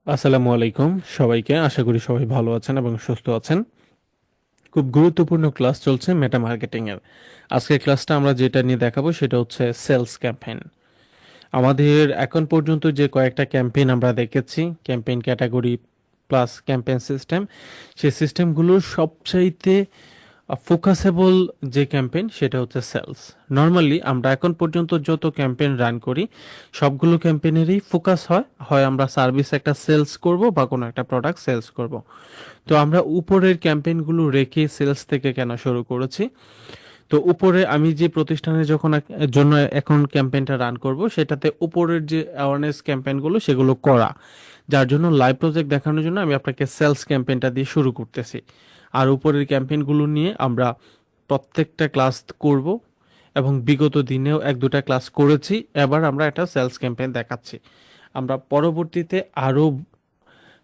আসসালামু আলাইকুম সবাইকে। আশা করি সবাই ভালো আছেন এবং সুস্থ আছেন। খুব গুরুত্বপূর্ণ ক্লাস চলছে মেটা মার্কেটিং এর। আজকের ক্লাসটা আমরা যেটা নিয়ে দেখাবো সেটা হচ্ছে সেলস ক্যাম্পেইন। আমাদের এখন পর্যন্ত যে কয়েকটা ক্যাম্পেইন আমরা দেখেছি, campaign category plus campaign system, সেই সিস্টেমগুলোর সবচাইতে ফোকাসেবল যে ক্যাম্পেইন সেটা হচ্ছে সেলস। নর্মালি আমরা এখন পর্যন্ত যত ক্যাম্পেইন রান করি সবগুলো ক্যাম্পেইনেরই ফোকাস হয় হয় আমরা সার্ভিস একটা সেলস করব বা কোনো একটা প্রোডাক্ট সেলস করব। তো আমরা উপরের ক্যাম্পেইনগুলো রেখে সেলস থেকে কেন শুরু করেছি? তো উপরে আমি যে প্রতিষ্ঠানের জন্য এখন ক্যাম্পেইনটা রান করব সেটাতে উপরের যে অ্যাওয়ারনেস ক্যাম্পেইনগুলো সেগুলো করা, যার জন্য লাইভ প্রজেক্ট দেখানোর জন্য আমি আপনাকে সেলস ক্যাম্পেইনটা দিয়ে শুরু করতেছি। আর উপরের ক্যাম্পেইনগুলো নিয়ে আমরা প্রত্যেকটা ক্লাস করব এবং বিগত দিনেও এক দুটা ক্লাস করেছি। এবার আমরা একটা সেলস ক্যাম্পেইন দেখাচ্ছি। আমরা পরবর্তীতে আরো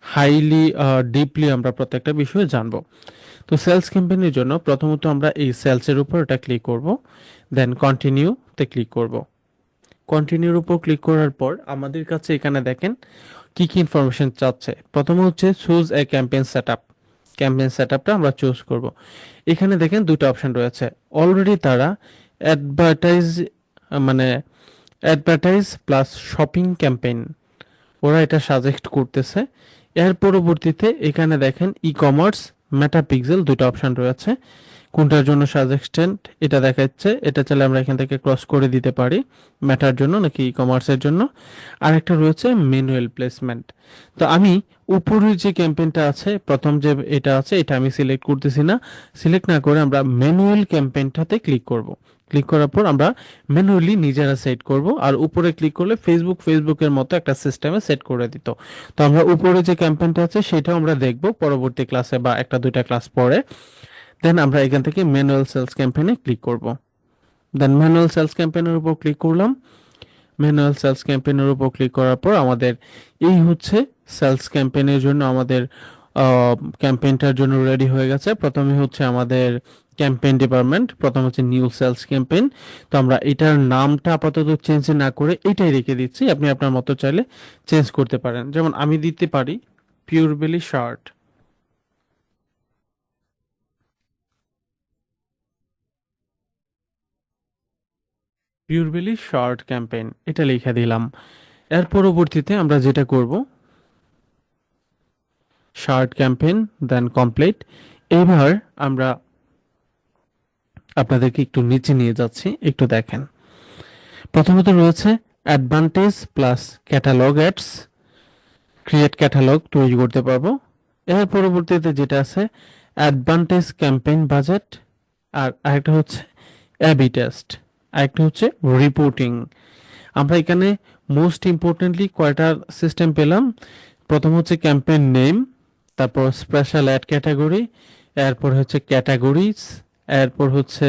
হাইলি ডিপলি আমরা প্রত্যেকটা বিষয়ে জানবো। তো সেলস ক্যাম্পেইনের জন্য প্রথমত আমরা এই সেলসের উপর এটা ক্লিক করব, দেন কন্টিনিউ তে ক্লিক করব। কন্টিনিউর উপর ক্লিক করার পর আমাদের কাছে এখানে দেখেন কি কি ইনফরমেশন চাচ্ছে। প্রথমে হচ্ছে choose a campaign setup. Campaign সেটআপটা আমরা চুজ করব। এখানে দেখেন দুটো অপশন রয়েছে। অলরেডি তারা অ্যাডভার্টাইজ মানে অ্যাডভার্টাইজ প্লাস শপিং ক্যাম্পেইন ওরা এটা সাজেস্ট করতেছে। এর পরবর্তীতে এখানে দেখেন ই কমার্স, মেটা পিক্সেল, দুটো অপশন রয়েছে। কোনটার জন্য সাজেস্টেড এটা দেখাচ্ছে। এটা চাইলে আমরা এখান থেকে ক্রস করে দিতে পারি, মেটার জন্য নাকি ই কমার্সের জন্য। আর একটা রয়েছে ম্যানুয়াল প্লেসমেন্ট। তো আমি উপরের যে ক্যাম্পেইনটা আছে, প্রথম যে এটা আছে, এটা আমি সিলেক্ট করতেছি না। সিলেক্ট না করে আমরা ম্যানুয়াল ক্যাম্পেইনটাতে ক্লিক করব। ক্লিক করার পর আমরা ম্যানুয়ালি নিজেরা সেট করব। আর উপরে ক্লিক করলে ফেসবুকের মতো একটা সিস্টেমে সেট করে দিত। তো আমরা উপরে যে ক্যাম্পেইনটা আছে সেটাও আমরা দেখব পরবর্তী ক্লাসে বা একটা দুইটা ক্লাস পরে। দেন আমরা এখান থেকে ম্যানুয়াল সেলস ক্যাম্পেইনে ক্লিক করব। দেন ম্যানুয়াল সেলস ক্যাম্পেইনের উপর ক্লিক করলাম। ম্যানুয়াল সেলস ক্যাম্পেইনের উপর ক্লিক করার পর আমাদের এই হচ্ছে সেলস ক্যাম্পেইনের জন্য আমাদের ক্যাম্পেইনটার জন্য রেডি হয়ে গেছে। প্রথমে হচ্ছে আমাদের ক্যাম্পেইন ডিপার্টমেন্ট, প্রথম হচ্ছে নিউ সেলস ক্যাম্পেইন। তো আমরা এটার নামটা আপাতত চেঞ্জ না করে এটাই রেখে দিচ্ছি। আপনি আপনার মতো চাইলে চেঞ্জ করতে পারেন। যেমন আমি দিতে পারি পিওর বেলি শার্ট। পিওর বেলি শার্ট ক্যাম্পেইন এটা লিখে দিলাম। এর পরবর্তীতে আমরা যেটা করব, শার্ট ক্যাম্পেইন দেন কমপ্লিট। এবার আমরা আপনাদেরকে একটু নিচে নিয়ে যাচ্ছি, একটু দেখেন। প্রথমত রয়েছে advantage plus catalogue ads, create catalogue তৈরি করতে পারবো। এর পরবর্তীতে যেটা আছে অ্যাডভান্টেজ ক্যাম্পেইন বাজেট, আর আরেকটা হচ্ছে অ্যাবি টেস্ট, আরেকটা হচ্ছে রিপোর্টিং। আমরা এখানে মোস্ট ইম্পর্টেন্টলি কয়টা সিস্টেম পেলাম। প্রথম হচ্ছে ক্যাম্পেইন নেম, তারপর স্পেশাল অ্যাড ক্যাটাগরি, এরপর হচ্ছে ক্যাটাগরিজ, এরপর হচ্ছে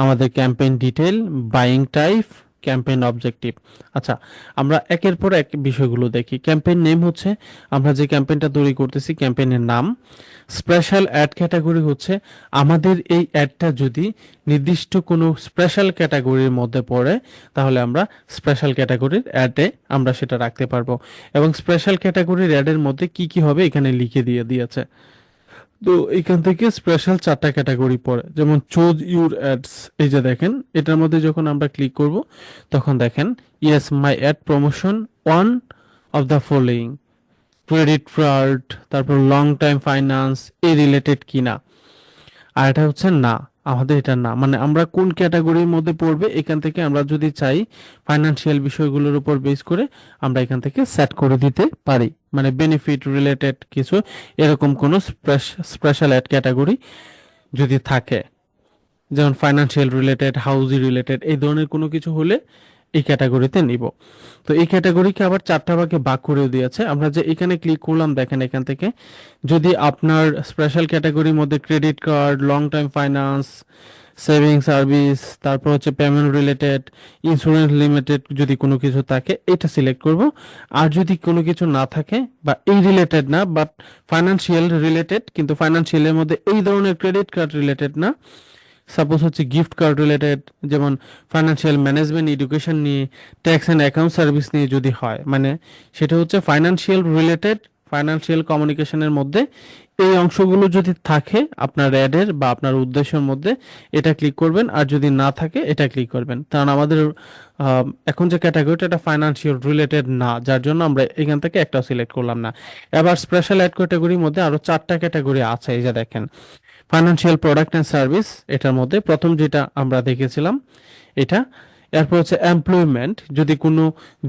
আমাদের campaign detail, buying type, campaign objective. আচ্ছা, আমরা একের পর এক বিষয়গুলো দেখি। ক্যাম্পেইন নেম হচ্ছে আমরা যে ক্যাম্পেইনটা তৈরি করতেছি ক্যাম্পেইনের নাম। স্পেশাল অ্যাড ক্যাটাগরি হচ্ছে আমাদের এই অ্যাডটা যদি নির্দিষ্ট কোনো স্পেশাল ক্যাটাগরির মধ্যে পড়ে তাহলে আমরা স্পেশাল ক্যাটাগরির অ্যাডে আমরা সেটা রাখতে পারবো। এবং স্পেশাল ক্যাটাগরির অ্যাডের মধ্যে কি কি হবে এখানে লিখে দিয়ে দিয়েছে। তো এখান থেকে স্পেশাল চারটা ক্যাটাগরি পড়ে, যেমন চুজ ইউর অ্যাডস। এই যে দেখেন এটার মধ্যে যখন আমরা ক্লিক করব তখন দেখেন yes my add promotion one of the following, credit card, তারপর লং টাইম ফাইন্যান্স, এই রিলেটেড কিনা। আর এটা হচ্ছে না, আমাদের এটা না, মানে আমরা কোন ক্যাটাগরির মধ্যে পড়বে এখান থেকে আমরা যদি চাই ফাইনান্সিয়াল বিষয়গুলোর উপর বেস করে আমরা এখান থেকে সেট করে দিতে পারি। মানে বেনিফিট রিলেটেড কিছু এরকম কোনো স্পেশাল অ্যাড ক্যাটাগরি যদি থাকে, যেমন ফাইনান্সিয়াল রিলেটেড, হাউজি রিলেটেড, এই ধরনের কোনো কিছু হলে এই ক্যাটাগরিতে নিব। তো এই ক্যাটাগরিকে আবার চারটা ভাগে ভাগ করে দিয়েছে। আমরা যে এখানে ক্লিক করলাম দেখেন এখান থেকে যদি আপনার স্পেশাল ক্যাটাগরির মধ্যে credit card, long time finance, saving service, তারপর হচ্ছে পেমেন্ট রিলেটেড, ইন্স্যুরেন্স লিমিটেড যদি কোনো কিছু থাকে এটা সিলেক্ট করব। আর যদি কোনো কিছু না থাকে বা এই রিলেটেড না বাট ফাইনান্সিয়াল রিলেটেড, কিন্তু ফাইনান্সিয়ালের মধ্যে এই ধরনের ক্রেডিট কার্ড রিলেটেড না, সাপোজ হচ্ছে গিফট কার্ড রিলেটেড, যেমন ফাইন্যান্সিয়াল ম্যানেজমেন্ট, এডুকেশন নিয়ে, ট্যাক্স অ্যান্ড অ্যাকাউন্ট সার্ভিস নিয়ে যদি হয়, মানে সেটা হচ্ছে ফাইন্যান্সিয়াল রিলেটেড, ফাইন্যান্সিয়াল কমিউনিকেশনের মধ্যে এই অংশগুলো যদি থাকে আপনার অ্যাডের বা আপনার উদ্দেশ্যের মধ্যে, এটা ক্লিক করবেন, আর যদি না থাকে এটা ক্লিক করবেন, কারণ আমাদের এখন যে ক্যাটাগরিটা এটা ফাইন্যান্সিয়াল রিলেটেড না, যার জন্য আমরা এখান থেকে একটাও সিলেক্ট করলাম না। এবার স্পেশাল অ্যাড ক্যাটাগরির মধ্যে আরো 4টা ক্যাটাগরি আছে, এই যে দেখেন ফাইন্যান্সিয়াল প্রোডাক্ট অ্যান্ড সার্ভিস, এটার মধ্যে প্রথম যেটা আমরা দেখেছিলাম এটা। এরপর হচ্ছে এমপ্লয়মেন্ট, যদি কোনো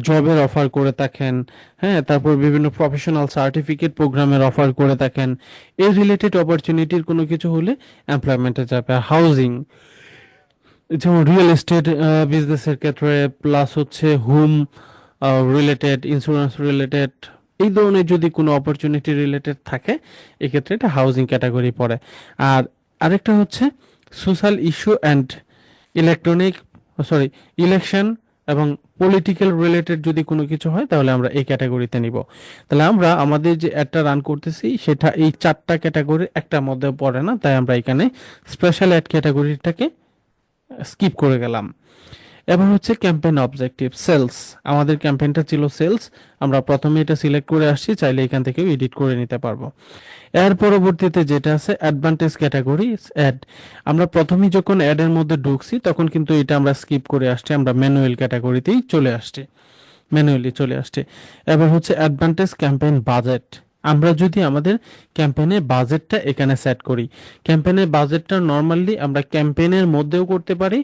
জবের অফার করে থাকেন, হ্যাঁ, তারপর বিভিন্ন প্রফেশনাল সার্টিফিকেট প্রোগ্রামের অফার করে থাকেন, এই রিলেটেড অপরচুনিটির কোনো কিছু হলে এমপ্লয়মেন্টে যাবে। আর হাউজিং, যেমন রিয়েল এস্টেট বিজনেসের ক্ষেত্রে, প্লাস হচ্ছে হোম রিলেটেড, ইন্স্যুরেন্স রিলেটেড, এই ধরনের যদি কোনো অপরচুনিটি রিলেটেড থাকে, এক্ষেত্রে এটা হাউজিং ক্যাটাগরি পড়ে। আর আরেকটা হচ্ছে social issue and electronic, sorry, election এবং পলিটিক্যাল রিলেটেড যদি কোনো কিছু হয় তাহলে আমরা এই ক্যাটাগরিতে নিব। তাহলে আমরা আমাদের যে অ্যাডটা রান করতেছি সেটা এই 4টা ক্যাটাগরির একটার মধ্যে পড়ে না, তাই আমরা এখানে স্পেশাল অ্যাড ক্যাটাগরিটাকে স্কিপ করে গেলাম। এবার হচ্ছে ক্যাম্পেইন অবজেক্টিভ, সেলস। আমাদের ক্যাম্পেইনটা ছিল সেলস, আমরা প্রথমে এটা সিলেক্ট করে আসছি, চাইলে এখান থেকেও এডিট করে নিতে পারবো। এর পরবর্তীতে যেটা আছে অ্যাডভান্টেজ ক্যাটাগরি অ্যাড, আমরা প্রথমেই যখন অ্যাডের মধ্যে ঢুকছি তখন কিন্তু এটা আমরা স্কিপ করে আসছি, আমরা ম্যানুয়াল ক্যাটাগরিতেই চলে আসছি, ম্যানুয়ালি চলে আসছে। এবার হচ্ছে অ্যাডভান্টেজ ক্যাম্পেইন বাজেট, আমরা যদি আমাদের ক্যাম্পেইনের বাজেটটা এখানে সেট করি, ক্যাম্পেইনের বাজেটটা নর্মালি আমরা ক্যাম্পেইনের মধ্যেও করতে পারি,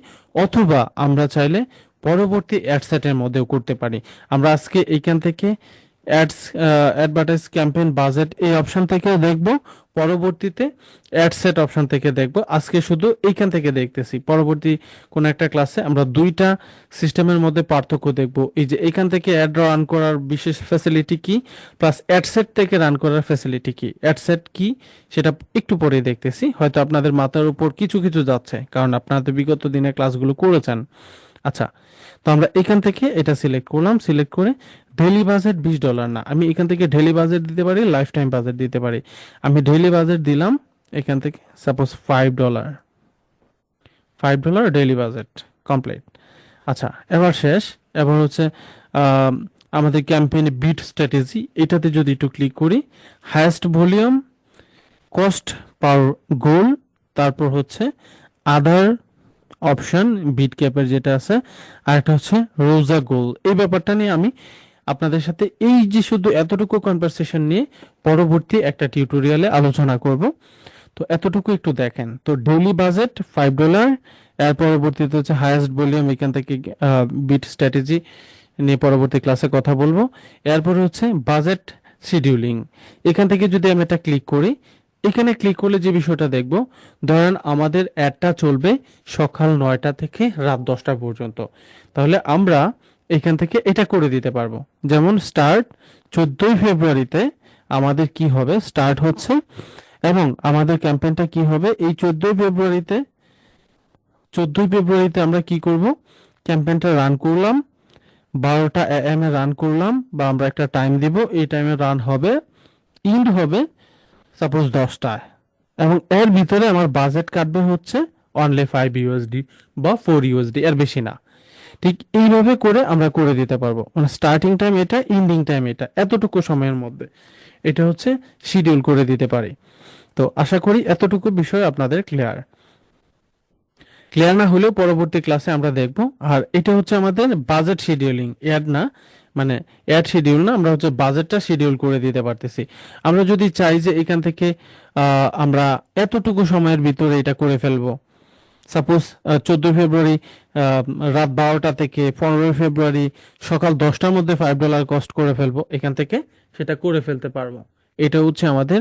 অথবা আমরা চাইলে পরবর্তী অ্যাড সেটের মধ্যেও করতে পারি। আমরা আজকে এইখান থেকে অ্যাডস অ্যাডভার্টাইজ ক্যাম্পেইন বাজেট এই অপশন থেকেও দেখব, পরবর্তীতে অ্যাড সেট অপশন থেকে দেখব। আজকে শুধু এইখান থেকে দেখতেছি, পরবর্তী কোন একটা ক্লাসে আমরা দুইটা সিস্টেমের মধ্যে পার্থক্য দেখব, এই যে এইখান থেকে অ্যাড রান করার বিশেষ ফ্যাসিলিটি কি, প্লাস অ্যাড সেট থেকে রান করার ফ্যাসিলিটি কি, অ্যাড সেট কি সেটা একটু পরে দেখতেছি, হয়তো আপনাদের মাথার উপর কিছু কিছু যাচ্ছে কারণ আপনাদের বিগত দিনে ক্লাসগুলো করেছেন। আচ্ছা, তো আমরা এখান থেকে এটা সিলেক্ট করলাম, সিলেক্ট করে ডেইলি বাজেট $20 না, আমি এখান থেকে ডেইলি বাজেট দিতে পারি, লাইফ টাইম বাজেট দিতে পারি। আমি ডেইলি বাজেট দিলাম এখান থেকে, সাপোজ $5, $5 ডেইলি বাজেট কমপ্লিট। আচ্ছা, এবার শেষ। এবার হচ্ছে আম, আমাদের ক্যাম্পেইনে বিট স্ট্র্যাটেজি, এটাতে যদি একটু ক্লিক করি, হায়েস্ট ভলিউম, কস্ট পার গোল, তারপর হচ্ছে আদার অপশন বিট ক্যাপের যেটা আছে, আর একটা হচ্ছে রোজা গোল। এই ব্যাপারটা নিয়ে আমি আপনাদের সাথে এই যে শুধু এতটুকু কনভারসেশন নিয়ে পরবর্তী একটা টিউটোরিয়ালে আলোচনা করব। তো এতটুকু একটু দেখেন। তো ডেইলি বাজেট $5, এর পরবর্তীতে হচ্ছে হাইয়েস্ট ভলিউম, এখান থেকে বিট স্ট্র্যাটেজি নিয়ে পরবর্তী ক্লাসে কথা বলবো। এরপরে হচ্ছে বাজেট শিডিউলিং, এখান থেকে যদি আমি এটা ক্লিক করি, এখানে ক্লিক করলে যে বিষয়টা দেখব, ধরেন আমাদের অ্যাডটা চলবে সকাল 9টা থেকে রাত 10টা পর্যন্ত, তাহলে আমরা এখান থেকে এটা করে দিতে পারবো। যেমন স্টার্ট 14ই ফেব্রুয়ারিতে আমাদের কি হবে, স্টার্ট হচ্ছে, এবং আমাদের ক্যাম্পেইনটা কি হবে এই 14ই ফেব্রুয়ারিতে আমরা কি করব, ক্যাম্পেইনটা রান করলাম, 12টা AM এ রান করলাম, বা আমরা একটা টাইম দিব, এই টাইমে রান হবে, ইন্ড হবে সাপোজ 10টায়, এবং এর ভিতরে আমার বাজেট কাটবে হচ্ছে অনলি $5 বা $4, এর বেশি না। ঠিক এইভাবে করে আমরা করে দিতে পারবো, মানে স্টার্টিং টাইম এটা, এন্ডিং টাইম এটা, এতটুকু সময়ের মধ্যে এটা হচ্ছে শিডিউল করে দিতে পারি। তো আশা করি এতটুকু বিষয় আপনাদের ক্লিয়ার। ক্লিয়ার না হলেও পরবর্তী ক্লাসে আমরা দেখব। আর এটা হচ্ছে আমাদের বাজেট শিডিউলিং, অ্যাড না, মানে অ্যাড শিডিউল না, আমরা হচ্ছে বাজেটটা শিডিউল করে দিতে পারতেছি। আমরা যদি চাই যে এখান থেকে আমরা এতটুকু সময়ের ভিতরে এটা করে ফেলবো, সাপোজ 14ই ফেব্রুয়ারি রাত 12টা থেকে 15ই ফেব্রুয়ারি সকাল 10টার মধ্যে $5 কস্ট করে ফেলবো, এখান থেকে সেটা করে ফেলতে পারবো। এটা হচ্ছে আমাদের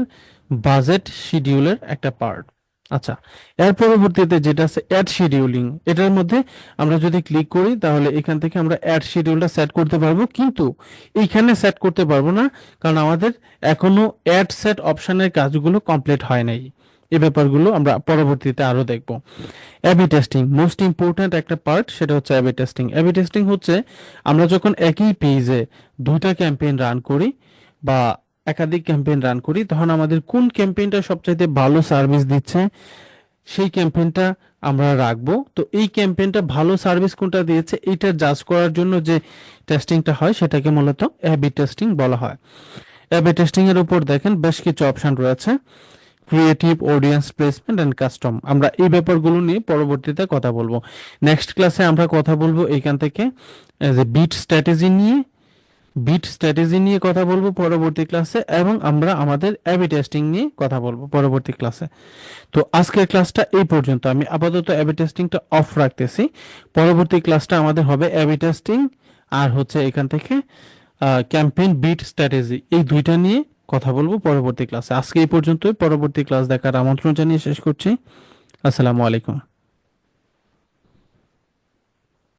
বাজেট শিডিউলের একটা পার্ট। আচ্ছা, এর পরবর্তীতে যেটা আছে অ্যাড শিডিউলিং, এটার মধ্যে আমরা যদি ক্লিক করি তাহলে এখান থেকে আমরা অ্যাড শিডিউলটা সেট করতে পারবো, কিন্তু এইখানে সেট করতে পারবো না, কারণ আমাদের এখনো অ্যাড সেট অপশনের কাজগুলো কমপ্লিট হয় নাই। এই ব্যাপারগুলো আমরা পরবর্তীতে আরো দেখব। এবি টেস্টিং মোস্ট ইম্পর্ট্যান্ট একটা পার্ট, সেটা হচ্ছে এবি টেস্টিং। এবি টেস্টিং হচ্ছে আমরা যখন একই পেজে দুইটা ক্যাম্পেইন রান করি বা একাধিক ক্যাম্পেইন রান করি, তখন আমাদের কোন ক্যাম্পেইনটা সবচাইতে ভালো সার্ভিস দিচ্ছে সেই ক্যাম্পেইনটা আমরা রাখবো। তো এই ক্যাম্পেইনটা ভালো সার্ভিস কোনটা দিয়েছে এটা জাজ করার জন্য যে টেস্টিংটা হয় সেটাকে মূলত এবি টেস্টিং বলা হয়। এ-বি টেস্টিং এর উপর দেখেন বেশ কিছু অপশন রয়েছে, creative, audience placement and custom. আমরা এই ব্যাপারগুলো নিয়ে পরবর্তীতে কথা বলবো। নেক্সট ক্লাসে আমরা কথা বলবো এইখান থেকে যে বিট স্ট্র্যাটেজি নিয়ে কথা বলবো পরবর্তী ক্লাসে, এবং আমরা আমাদের এ-বি টেস্টিং নিয়ে কথা বলবো পরবর্তী ক্লাসে। তো আজকের ক্লাসটা এই পর্যন্ত, আমি আপাতত এ-বি টেস্টিংটা অফ রাখতেছি। পরবর্তী ক্লাসটা আমাদের হবে এ-বি টেস্টিং আর হচ্ছে এখান থেকে ক্যাম্পেইন বিট স্ট্র্যাটেজি, এই দুইটা নিয়ে কথা বলবো পরবর্তী ক্লাসে। আজকে এই পর্যন্তই, পরবর্তী ক্লাস দেখার আমন্ত্রণ জানিয়ে শেষ করছি। আসসালামু আলাইকুম।